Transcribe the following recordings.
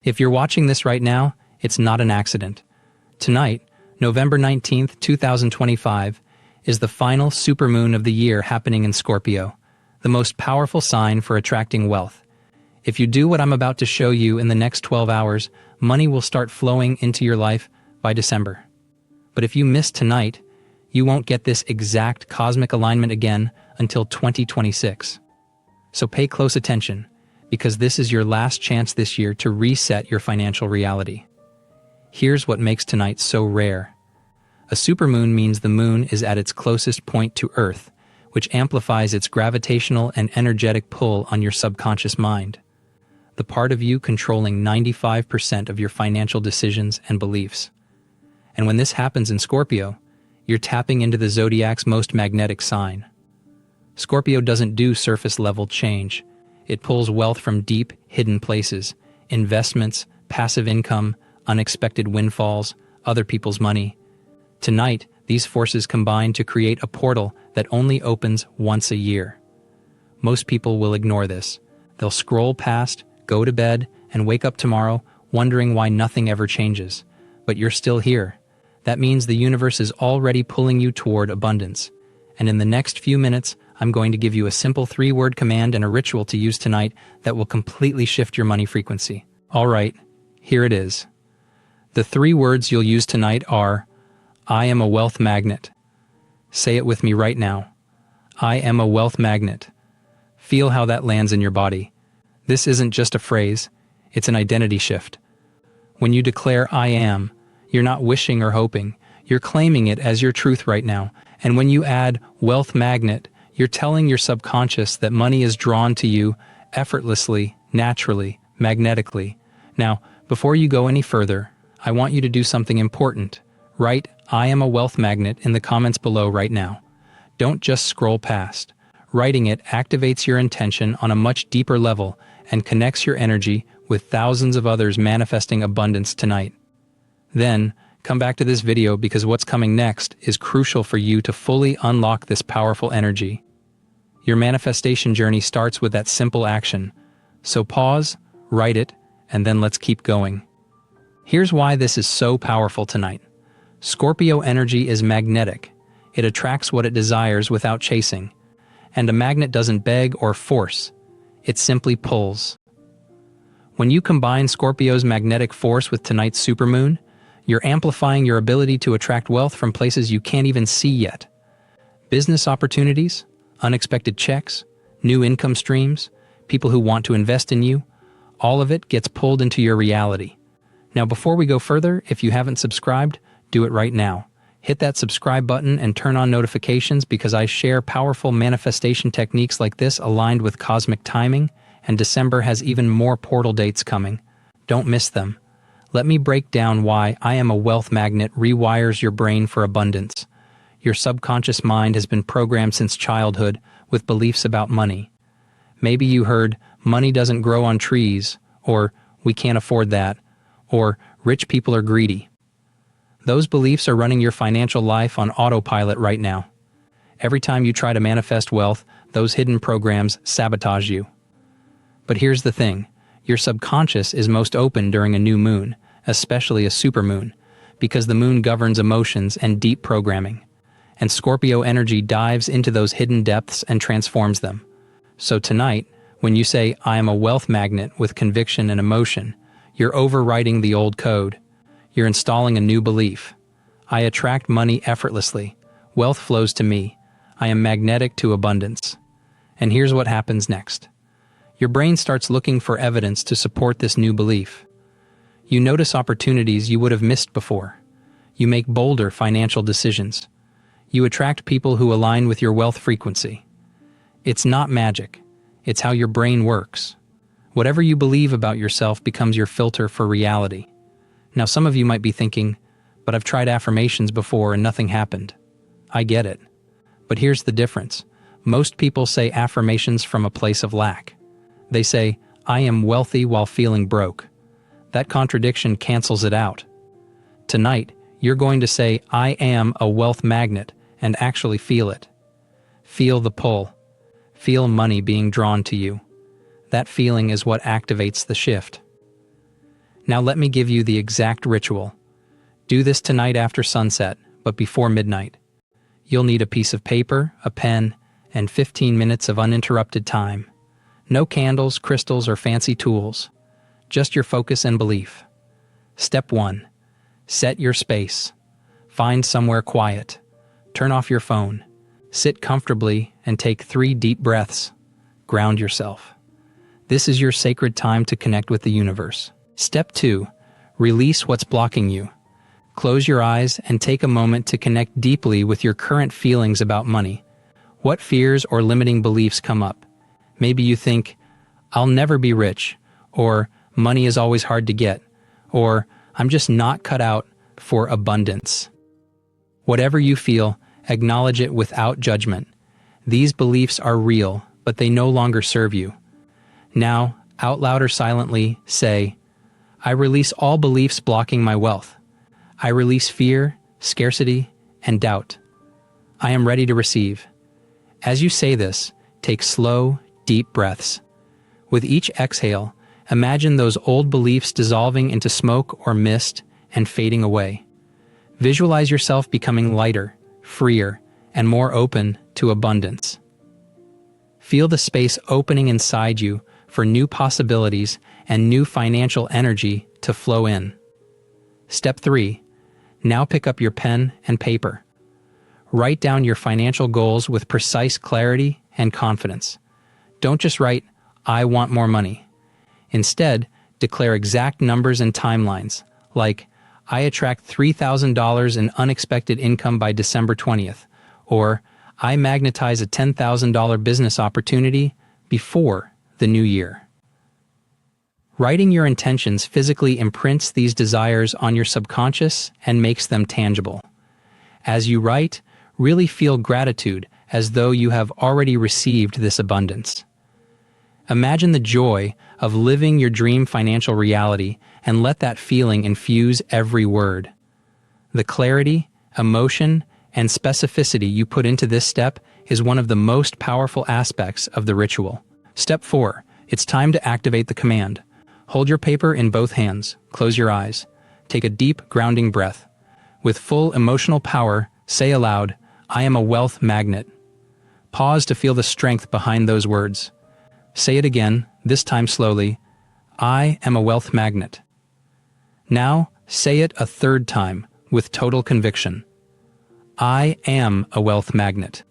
If you're watching this right now, it's not an accident. Tonight, November 19th, 2025, is the final supermoon of the year happening in Scorpio, the most powerful sign for attracting wealth. If you do what I'm about to show you in the next 12 hours, money will start flowing into your life by December. But if you miss tonight, you won't get this exact cosmic alignment again until 2026. So pay close attention, because this is your last chance this year to reset your financial reality. Here's what makes tonight so rare. A supermoon means the moon is at its closest point to Earth, which amplifies its gravitational and energetic pull on your subconscious mind, the part of you controlling 95% of your financial decisions and beliefs. And when this happens in Scorpio, you're tapping into the zodiac's most magnetic sign. Scorpio doesn't do surface-level change. It pulls wealth from deep, hidden places, investments, passive income, unexpected windfalls, other people's money. Tonight, these forces combine to create a portal that only opens once a year. Most people will ignore this. They'll scroll past, go to bed, and wake up tomorrow wondering why nothing ever changes. But you're still here. That means the universe is already pulling you toward abundance. And in the next few minutes, I'm going to give you a simple 3-word command and a ritual to use tonight that will completely shift your money frequency. All right, here it is. The 3 words you'll use tonight are, I am a wealth magnet. Say it with me right now. I am a wealth magnet. Feel how that lands in your body. This isn't just a phrase, it's an identity shift. When you declare I am, you're not wishing or hoping, you're claiming it as your truth right now. And when you add wealth magnet, you're telling your subconscious that money is drawn to you effortlessly, naturally, magnetically. Now, before you go any further, I want you to do something important. Write, I am a wealth magnet in the comments below right now. Don't just scroll past. Writing it activates your intention on a much deeper level and connects your energy with thousands of others manifesting abundance tonight. Then, come back to this video because what's coming next is crucial for you to fully unlock this powerful energy. Your manifestation journey starts with that simple action. So pause, write it, and then let's keep going. Here's why this is so powerful tonight. Scorpio energy is magnetic. It attracts what it desires without chasing. And a magnet doesn't beg or force. It simply pulls. When you combine Scorpio's magnetic force with tonight's supermoon, you're amplifying your ability to attract wealth from places you can't even see yet. Business opportunities, unexpected checks, new income streams, people who want to invest in you, all of it gets pulled into your reality. Now, before we go further, if you haven't subscribed, do it right now. Hit that subscribe button and turn on notifications because I share powerful manifestation techniques like this aligned with cosmic timing, and December has even more portal dates coming. Don't miss them. Let me break down why I am a wealth magnet rewires your brain for abundance. Your subconscious mind has been programmed since childhood with beliefs about money. Maybe you heard, money doesn't grow on trees, or we can't afford that, or rich people are greedy. Those beliefs are running your financial life on autopilot right now. Every time you try to manifest wealth, those hidden programs sabotage you. But here's the thing, your subconscious is most open during a new moon, especially a supermoon, because the moon governs emotions and deep programming. And Scorpio energy dives into those hidden depths and transforms them. So tonight, when you say, I am a wealth magnet with conviction and emotion, you're overwriting the old code. You're installing a new belief. I attract money effortlessly. Wealth flows to me. I am magnetic to abundance. And here's what happens next. Your brain starts looking for evidence to support this new belief. You notice opportunities you would have missed before. You make bolder financial decisions. You attract people who align with your wealth frequency. It's not magic. It's how your brain works. Whatever you believe about yourself becomes your filter for reality. Now, some of you might be thinking, but I've tried affirmations before and nothing happened. I get it. But here's the difference. Most people say affirmations from a place of lack. They say, I am wealthy while feeling broke. That contradiction cancels it out. Tonight, you're going to say, I am a wealth magnet, and actually feel it. Feel the pull. Feel money being drawn to you. That feeling is what activates the shift. Now let me give you the exact ritual. Do this tonight after sunset, but before midnight. You'll need a piece of paper, a pen, and 15 minutes of uninterrupted time. No candles, crystals, or fancy tools. Just your focus and belief. Step 1. Set your space. Find somewhere quiet. Turn off your phone. Sit comfortably and take 3 deep breaths. Ground yourself. This is your sacred time to connect with the universe. Step 2. Release what's blocking you. Close your eyes and take a moment to connect deeply with your current feelings about money. What fears or limiting beliefs come up? Maybe you think, I'll never be rich, or money is always hard to get, or I'm just not cut out for abundance. Whatever you feel, acknowledge it without judgment. These beliefs are real, but they no longer serve you. Now, out loud or silently, say, I release all beliefs blocking my wealth. I release fear, scarcity, and doubt. I am ready to receive. As you say this, take slow, deep breaths. With each exhale, imagine those old beliefs dissolving into smoke or mist and fading away. Visualize yourself becoming lighter, freer, and more open to abundance. Feel the space opening inside you for new possibilities and new financial energy to flow in. Step 3. Now pick up your pen and paper. Write down your financial goals with precise clarity and confidence. Don't just write, I want more money. Instead, declare exact numbers and timelines, like, I attract $3,000 in unexpected income by December 20th, or I magnetize a $10,000 business opportunity before the new year. Writing your intentions physically imprints these desires on your subconscious and makes them tangible. As you write, really feel gratitude as though you have already received this abundance. Imagine the joy of living your dream financial reality and let that feeling infuse every word. The clarity, emotion, and specificity you put into this step is one of the most powerful aspects of the ritual. Step 4. It's time to activate the command. Hold your paper in both hands, close your eyes, take a deep, grounding breath. With full emotional power, say aloud, I am a wealth magnet. Pause to feel the strength behind those words. Say it again, this time slowly, I am a wealth magnet. Now, say it a third time with total conviction. I am a wealth magnet.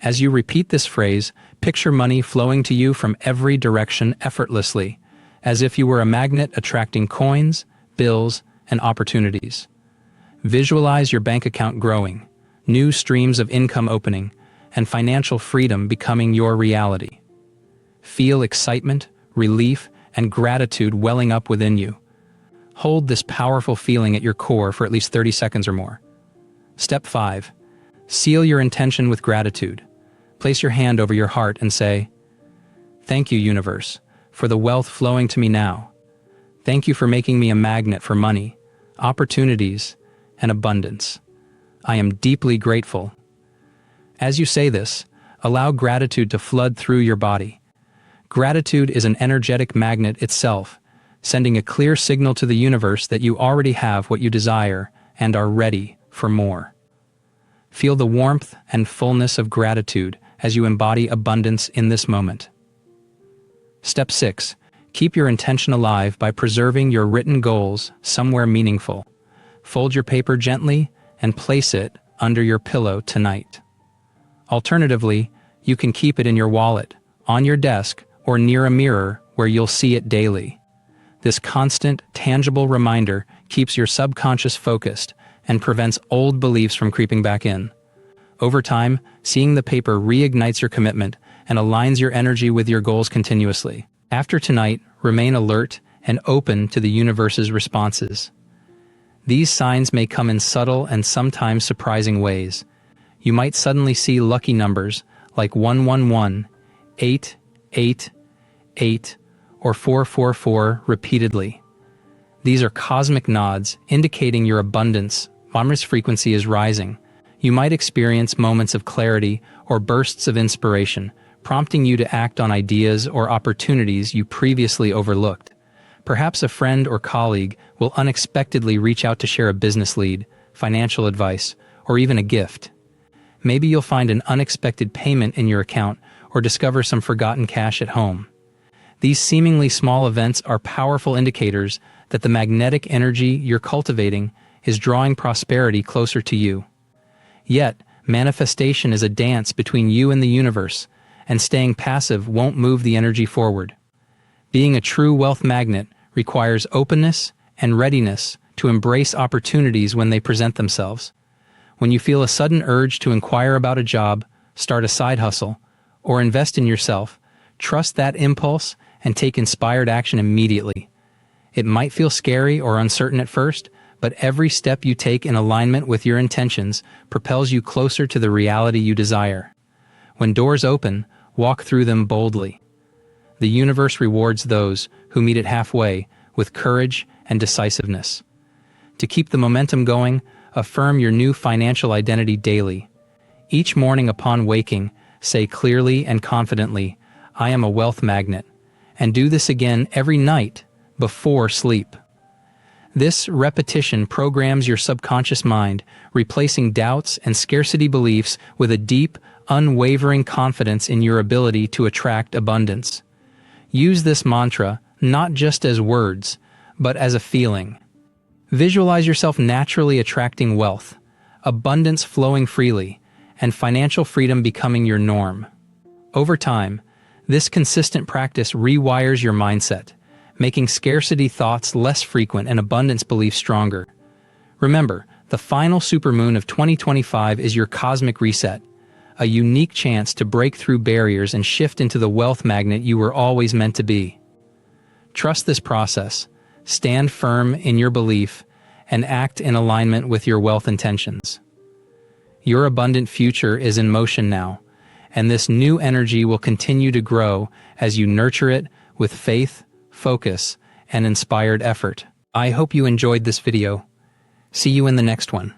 As you repeat this phrase, picture money flowing to you from every direction effortlessly, as if you were a magnet attracting coins, bills, and opportunities. Visualize your bank account growing, new streams of income opening, and financial freedom becoming your reality. Feel excitement, relief, and gratitude welling up within you. Hold this powerful feeling at your core for at least 30 seconds or more. Step 5. Seal your intention with gratitude. Place your hand over your heart and say, Thank you, universe, for the wealth flowing to me now. Thank you for making me a magnet for money, opportunities, and abundance. I am deeply grateful. As you say this, allow gratitude to flood through your body. Gratitude is an energetic magnet itself, sending a clear signal to the universe that you already have what you desire and are ready for more. Feel the warmth and fullness of gratitude as you embody abundance in this moment. Step 6. Keep your intention alive by preserving your written goals somewhere meaningful. Fold your paper gently and place it under your pillow tonight. Alternatively, you can keep it in your wallet, on your desk, or near a mirror where you'll see it daily. This constant, tangible reminder keeps your subconscious focused and prevents old beliefs from creeping back in. Over time, seeing the paper reignites your commitment and aligns your energy with your goals continuously. After tonight, remain alert and open to the universe's responses. These signs may come in subtle and sometimes surprising ways. You might suddenly see lucky numbers like 111, 888, or 444 repeatedly. These are cosmic nods indicating your abundance frequency is rising. You might experience moments of clarity or bursts of inspiration, prompting you to act on ideas or opportunities you previously overlooked. Perhaps a friend or colleague will unexpectedly reach out to share a business lead, financial advice, or even a gift. Maybe you'll find an unexpected payment in your account or discover some forgotten cash at home. These seemingly small events are powerful indicators that the magnetic energy you're cultivating is drawing prosperity closer to you. Yet, manifestation is a dance between you and the universe, and staying passive won't move the energy forward. Being a true wealth magnet requires openness and readiness to embrace opportunities when they present themselves. When you feel a sudden urge to inquire about a job, start a side hustle, or invest in yourself, trust that impulse and take inspired action immediately. It might feel scary or uncertain at first, but every step you take in alignment with your intentions propels you closer to the reality you desire. When doors open, walk through them boldly. The universe rewards those who meet it halfway with courage and decisiveness. To keep the momentum going, affirm your new financial identity daily. Each morning upon waking, say clearly and confidently, "I am a wealth magnet," and do this again every night before sleep. This repetition programs your subconscious mind, replacing doubts and scarcity beliefs with a deep, unwavering confidence in your ability to attract abundance. Use this mantra not just as words, but as a feeling. Visualize yourself naturally attracting wealth, abundance flowing freely, and financial freedom becoming your norm. Over time, this consistent practice rewires your mindset, making scarcity thoughts less frequent and abundance beliefs stronger. Remember, the final supermoon of 2025 is your cosmic reset, a unique chance to break through barriers and shift into the wealth magnet you were always meant to be. Trust this process, stand firm in your belief, and act in alignment with your wealth intentions. Your abundant future is in motion now, and this new energy will continue to grow as you nurture it with faith, focus, and inspired effort. I hope you enjoyed this video. See you in the next one.